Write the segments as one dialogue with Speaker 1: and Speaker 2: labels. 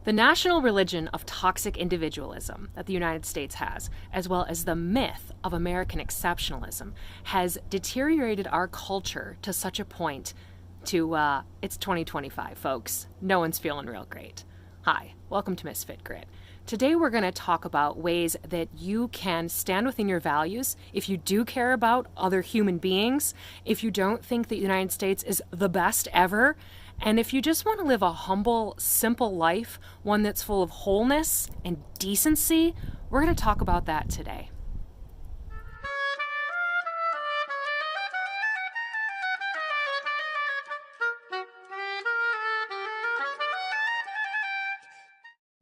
Speaker 1: The national religion of toxic individualism that the United States has, as well as the myth of American exceptionalism, has deteriorated our culture to such a point to, it's 2025, folks. No one's feeling real great. Hi, welcome to Misfit Grit. Today we're going to talk about ways that you can stand within your values if you do care about other human beings, if you don't think that the United States is the best ever, and if you just want to live a humble, simple life, one that's full of wholeness and decency. We're going to talk about that today.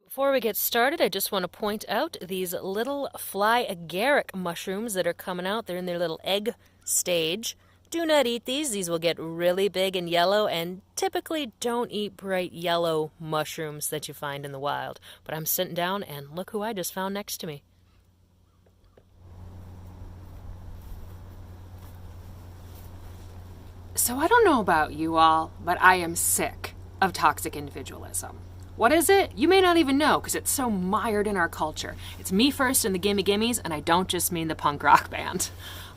Speaker 1: Before we get started, I just want to point out these little fly agaric mushrooms that are coming out. They're in their little egg stage. Do not eat these. These will get really big and yellow, and typically don't eat bright yellow mushrooms that you find in the wild. But I'm sitting down, and look who I just found next to me. So I don't know about you all, but I am sick of toxic individualism. What is it? You may not even know because it's so mired in our culture. It's me first and the Gimme Gimmes, and I don't just mean the punk rock band.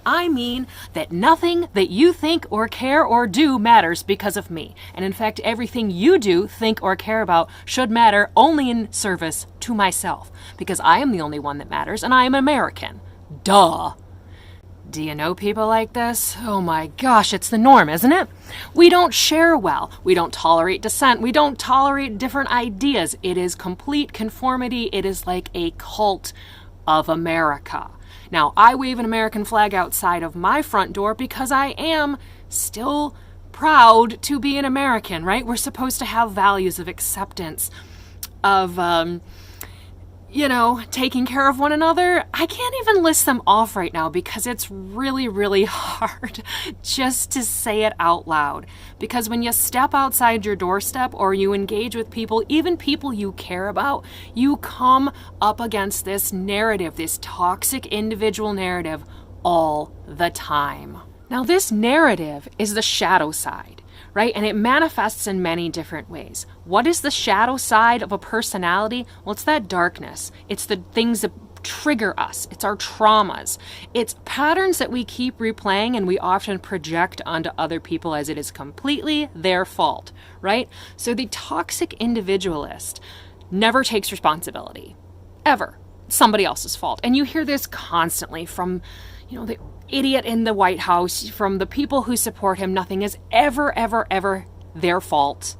Speaker 1: I mean that nothing that you think or care or do matters because of me. And in fact, everything you do, think, or care about should matter only in service to myself. Because I am the only one that matters, and I am American. Duh. Do you know people like this? Oh my gosh, it's the norm, isn't it? We don't share well. We don't tolerate dissent. We don't tolerate different ideas. It is complete conformity. It is like a cult of America. Now, I wave an American flag outside of my front door because I am still proud to be an American, right? We're supposed to have values of acceptance, of, taking care of one another. I can't even list them off right now because it's really, really hard just to say it out loud. Because when you step outside your doorstep or you engage with people, even people you care about, you come up against this narrative, this toxic individual narrative all the time. Now, this narrative is the shadow side, right? And it manifests in many different ways. What is the shadow side of a personality? Well, it's that darkness. It's the things that trigger us. It's our traumas. It's patterns that we keep replaying and we often project onto other people as it is completely their fault, right? So the toxic individualist never takes responsibility, ever. It's somebody else's fault. And you hear this constantly from, the idiot in the White House, from the people who support him. Nothing is ever, ever, ever their fault.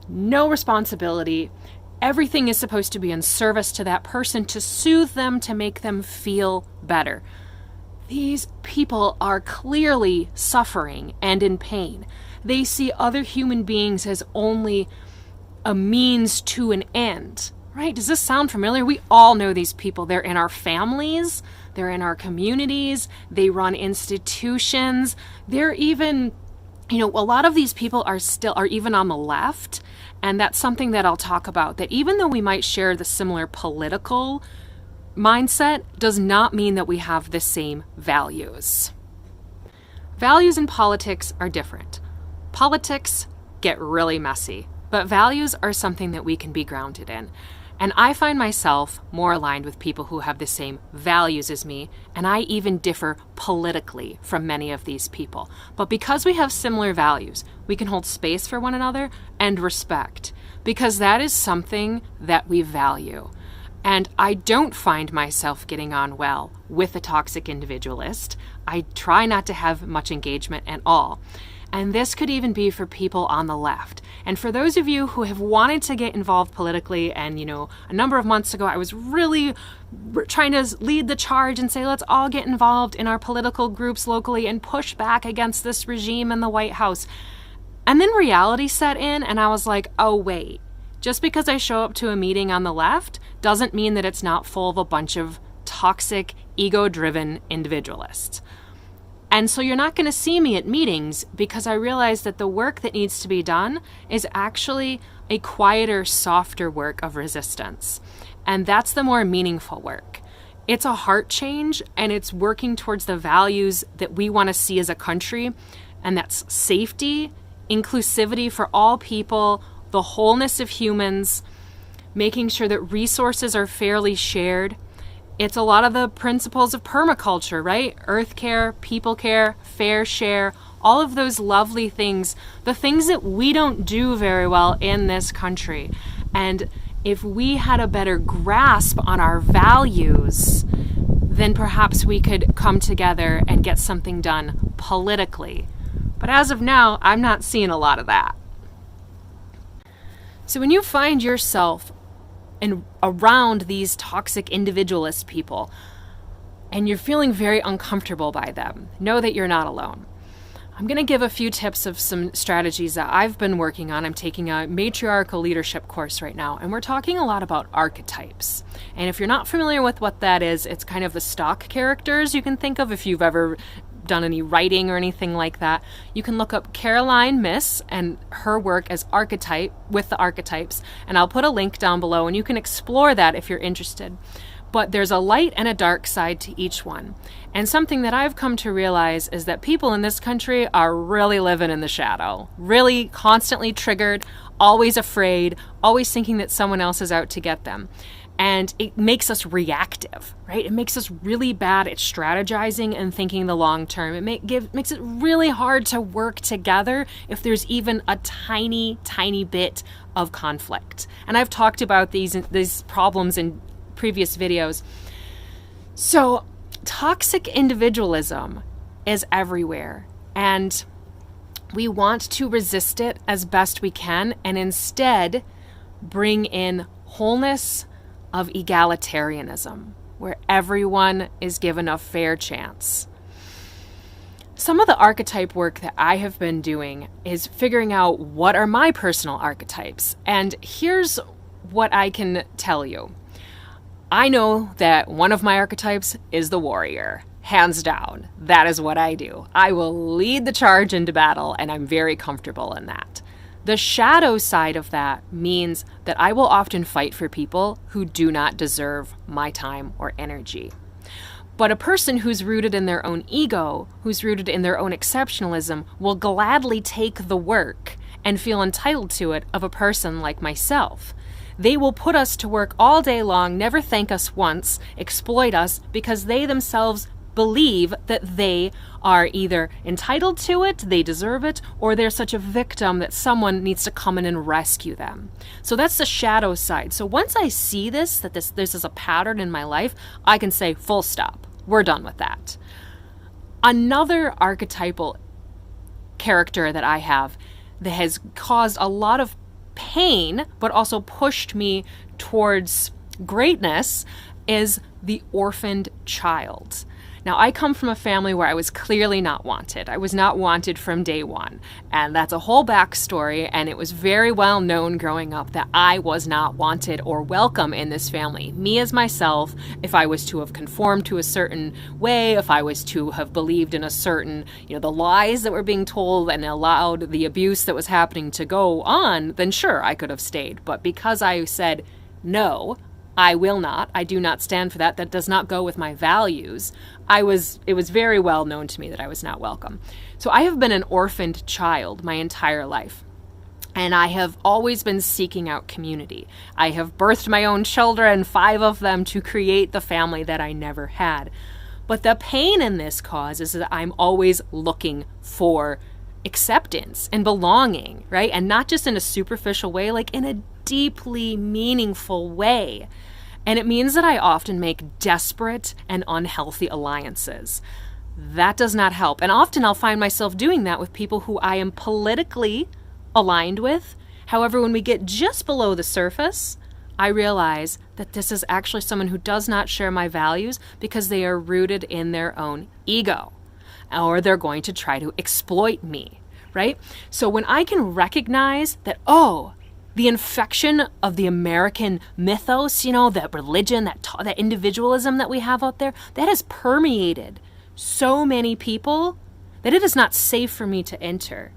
Speaker 1: No responsibility. Everything is supposed to be in service to that person, to soothe them, to make them feel better. These people are clearly suffering and in pain. They see other human beings as only a means to an end, right? Does this sound familiar? We all know these people. They're in our families. They're in our communities. They run institutions. They're even, a lot of these people are even on the left. And that's something that I'll talk about, that even though we might share the similar political mindset, does not mean that we have the same values. Values in politics are different. Politics get really messy, but values are something that we can be grounded in. And I find myself more aligned with people who have the same values as me, and I even differ politically from many of these people. But because we have similar values, we can hold space for one another and respect, because that is something that we value. And I don't find myself getting on well with a toxic individualist. I try not to have much engagement at all. And this could even be for people on the left. And for those of you who have wanted to get involved politically, and a number of months ago, I was really trying to lead the charge and say, let's all get involved in our political groups locally and push back against this regime in the White House. And then reality set in, and I was like, oh, wait. Just because I show up to a meeting on the left doesn't mean that it's not full of a bunch of toxic, ego-driven individualists. And so you're not going to see me at meetings because I realize that the work that needs to be done is actually a quieter, softer work of resistance. And that's the more meaningful work. It's a heart change, and it's working towards the values that we want to see as a country, and that's safety, inclusivity for all people, the wholeness of humans, making sure that resources are fairly shared. It's a lot of the principles of permaculture, right? Earth care, people care, fair share, all of those lovely things, the things that we don't do very well in this country. And if we had a better grasp on our values, then perhaps we could come together and get something done politically. But as of now, I'm not seeing a lot of that. So when you find yourself around these toxic individualist people and you're feeling very uncomfortable by them, know that you're not alone. I'm going to give a few tips of some strategies that I've been working on. I'm taking a matriarchal leadership course right now, and we're talking a lot about archetypes. And if you're not familiar with what that is, it's kind of the stock characters you can think of if you've ever done any writing or anything like that. You can look up Caroline Myss and her work as Archetype with the archetypes, and I'll put a link down below, and you can explore that if you're interested. But there's a light and a dark side to each one. And something that I've come to realize is that people in this country are really living in the shadow, really constantly triggered, always afraid, always thinking that someone else is out to get them. And it makes us reactive, right? It makes us really bad at strategizing and thinking the long term. It makes it really hard to work together if there's even a tiny, tiny bit of conflict. And I've talked about these problems in previous videos. So toxic individualism is everywhere, and we want to resist it as best we can and instead bring in wholeness of egalitarianism, where everyone is given a fair chance. Some of the archetype work that I have been doing is figuring out what are my personal archetypes. And here's what I can tell you. I know that one of my archetypes is the warrior. Hands down. That is what I do. I will lead the charge into battle, and I'm very comfortable in that. The shadow side of that means that I will often fight for people who do not deserve my time or energy. But a person who's rooted in their own ego, who's rooted in their own exceptionalism, will gladly take the work and feel entitled to it of a person like myself. They will put us to work all day long, never thank us once, exploit us, because they themselves believe that they are either entitled to it, they deserve it, or they're such a victim that someone needs to come in and rescue them. So that's the shadow side. So once I see this, that this is a pattern in my life, I can say, full stop. We're done with that. Another archetypal character that I have that has caused a lot of pain, but also pushed me towards greatness, is the orphaned child. Now, I come from a family where I was clearly not wanted. I was not wanted from day one. And that's a whole backstory, and it was very well known growing up that I was not wanted or welcome in this family. Me as myself, if I was to have conformed to a certain way, if I was to have believed in a certain, the lies that were being told and allowed the abuse that was happening to go on, then sure, I could have stayed. But because I said, no, I will not. I do not stand for that. That does not go with my values. It was very well known to me that I was not welcome. So I have been an orphaned child my entire life. And I have always been seeking out community. I have birthed my own children, 5 of them, to create the family that I never had. But the pain in this cause is that I'm always looking for acceptance and belonging, right? And not just in a superficial way, like in a deeply meaningful way. And it means that I often make desperate and unhealthy alliances. That does not help. And often I'll find myself doing that with people who I am politically aligned with. However, when we get just below the surface, I realize that this is actually someone who does not share my values because they are rooted in their own ego, or they're going to try to exploit me, right? So when I can recognize that, the infection of the American mythos, that religion, that individualism that we have out there, that has permeated so many people that it is not safe for me to enter.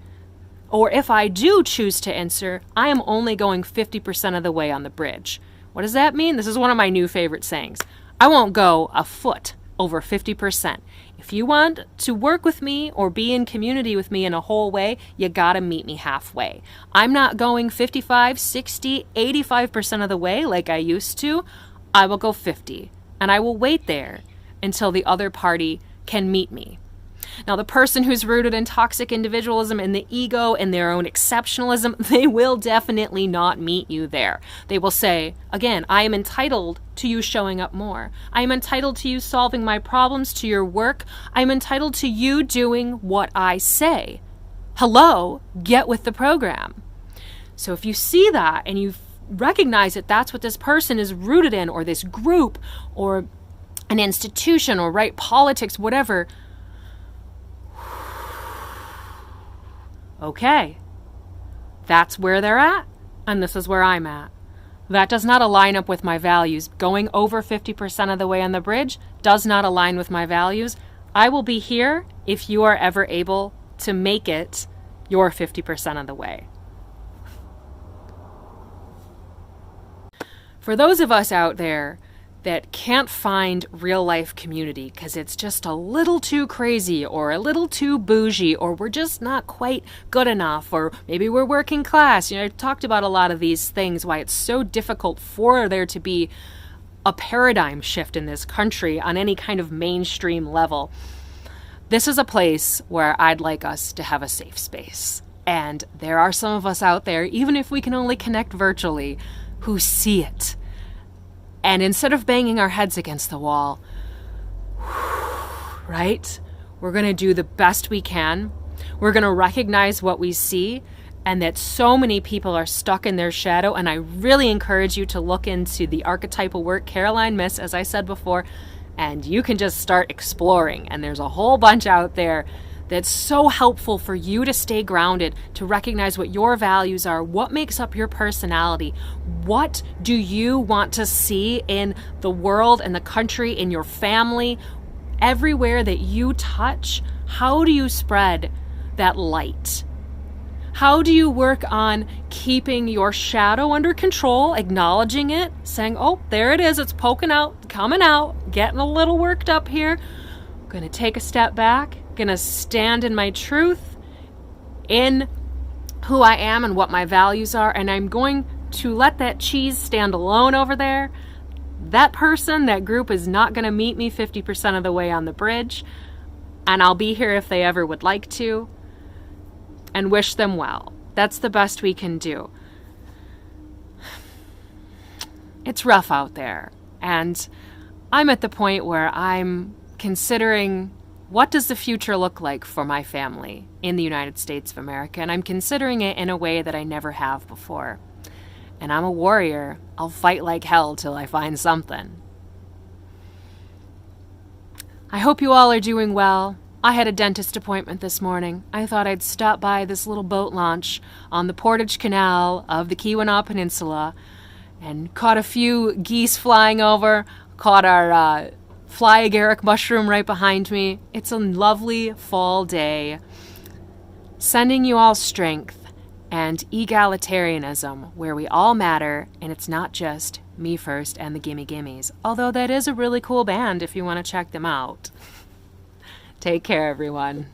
Speaker 1: Or if I do choose to enter, I am only going 50% of the way on the bridge. What does that mean? This is one of my new favorite sayings. I won't go a foot over 50%. If you want to work with me or be in community with me in a whole way, you gotta meet me halfway. I'm not going 55, 60, 85% of the way like I used to. I will go 50, and I will wait there until the other party can meet me. Now, the person who's rooted in toxic individualism and the ego and their own exceptionalism, they will definitely not meet you there. They will say, again, I am entitled to you showing up more. I am entitled to you solving my problems, to your work. I am entitled to you doing what I say. Hello, get with the program. So if you see that and you recognize that that's what this person is rooted in, or this group, or an institution, or right politics, whatever, okay, that's where they're at, and this is where I'm at. That does not align up with my values. Going over 50% of the way on the bridge does not align with my values. I will be here if you are ever able to make it your 50% of the way. For those of us out there that can't find real life community because it's just a little too crazy or a little too bougie, or we're just not quite good enough, or maybe we're working class. I've talked about a lot of these things, why it's so difficult for there to be a paradigm shift in this country on any kind of mainstream level. This is a place where I'd like us to have a safe space. And there are some of us out there, even if we can only connect virtually, who see it. And instead of banging our heads against the wall, right, we're going to do the best we can. We're going to recognize what we see, and that so many people are stuck in their shadow. And I really encourage you to look into the archetypal work, Caroline Myss, as I said before, and you can just start exploring. And there's a whole bunch out there that's so helpful for you to stay grounded, to recognize what your values are, what makes up your personality, what do you want to see in the world, in the country, in your family, everywhere that you touch. How do you spread that light? How do you work on keeping your shadow under control, acknowledging it, saying, oh, there it is, it's poking out, coming out, getting a little worked up here. I'm going to take a step back, going to stand in my truth, in who I am and what my values are, and I'm going to let that cheese stand alone over there. That person, that group is not going to meet me 50% of the way on the bridge, and I'll be here if they ever would like to, and wish them well. That's the best we can do. It's rough out there, and I'm at the point where I'm considering, what does the future look like for my family in the United States of America? And I'm considering it in a way that I never have before. And I'm a warrior. I'll fight like hell till I find something. I hope you all are doing well. I had a dentist appointment this morning. I thought I'd stop by this little boat launch on the Portage Canal of the Keweenaw Peninsula and caught a few geese flying over, caught our fly agaric mushroom right behind me. It's a lovely fall day. Sending you all strength and egalitarianism, where we all matter, and it's not just me first and the Gimme Gimmes, although that is a really cool band if you want to check them out. Take care, everyone.